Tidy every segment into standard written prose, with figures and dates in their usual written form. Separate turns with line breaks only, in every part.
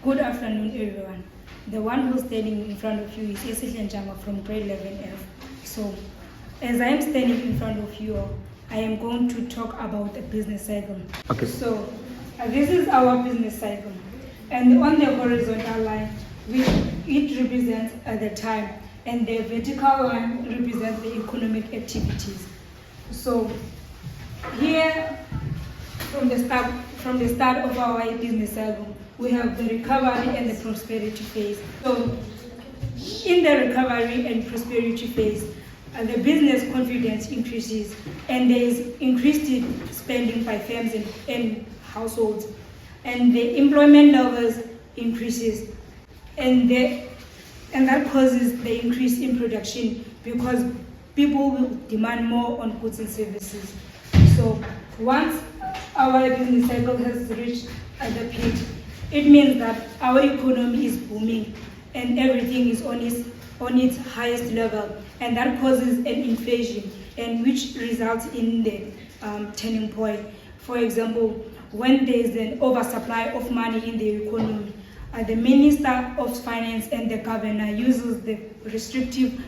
Good afternoon, everyone. The one who's standing in front of you is Esihle Ntshanga from grade 11F. So, as I am standing in front of you, I am going to talk about the business cycle.
Okay.
So, this is our business cycle. And on the horizontal line, it represents the time, and the vertical line represents the economic activities. So, here, from the start of our business cycle, we have the recovery and the prosperity phase. So, in the recovery and prosperity phase, the business confidence increases, and there is increased spending by firms and households, and the employment levels increases, and that causes the increase in production because people will demand more on goods and services. So once our business cycle has reached the peak, it means that our economy is booming and everything is on its highest level, and that causes an inflation, and which results in the turning point. For example, when there is an oversupply of money in the economy, the Minister of Finance and the Governor uses the restrictive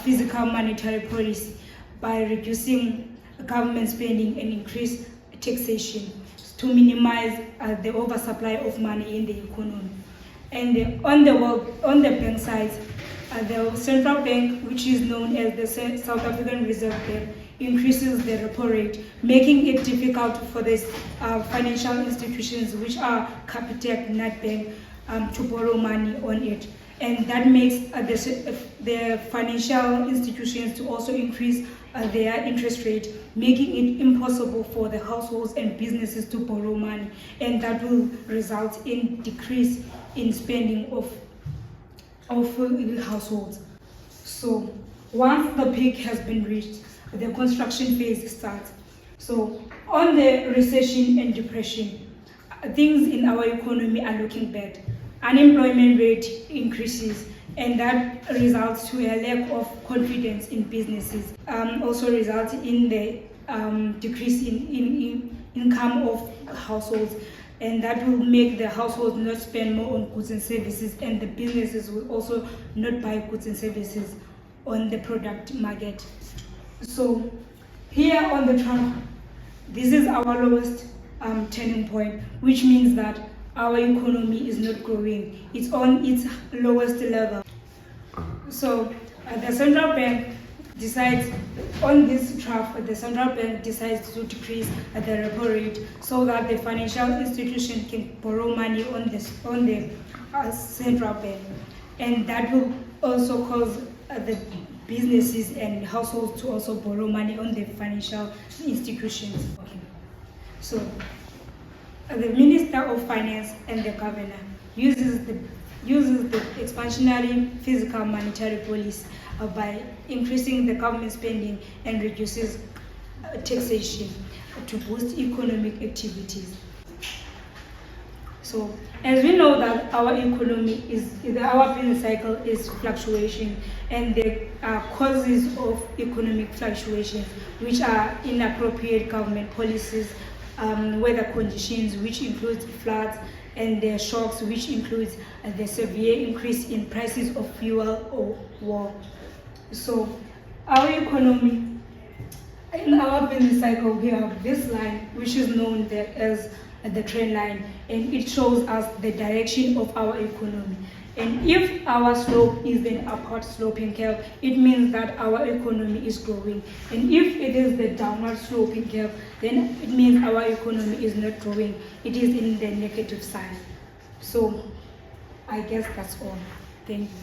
fiscal monetary policy by reducing government spending and increase taxation to minimize the oversupply of money in the economy. And on the bank side, the central bank, which is known as the South African Reserve Bank, increases the repo rate, making it difficult for the financial institutions, which are Capitec, Nedbank, to borrow money on it. And that makes the financial institutions to also increase their interest rate, making it impossible for the households and businesses to borrow money, and that will result in decrease in spending of households. So once the peak has been reached, the construction phase starts. So on the recession and depression, things in our economy are looking bad. Unemployment rate increases, and that results to a lack of confidence in businesses. Also results in the decrease in income of households, and that will make the households not spend more on goods and services, and the businesses will also not buy goods and services on the product market. So here on the chart, this is our lowest turning point, which means that our economy is not growing. It's on its lowest level. So the central bank decides on this graph, the central bank decides to decrease the repo rate so that the financial institution can borrow money on the central bank, and that will also cause the businesses and households to also borrow money on the financial institutions. Okay. So the Minister of Finance and the Governor uses the expansionary fiscal monetary policy by increasing the government spending and reduces taxation to boost economic activities. So, as we know that our economy our business cycle is fluctuation, and the causes of economic fluctuations, which are inappropriate government policies, weather conditions, which includes floods, and the shocks, which includes the severe increase in prices of fuel or war. So our economy, in our business cycle, we have this line, which is known as the trend line, and it shows us the direction of our economy. And if our slope is an upward sloping curve, it means that our economy is growing. And if it is the downward sloping curve, then it means our economy is not growing. It is in the negative side. So I guess that's all. Thank you.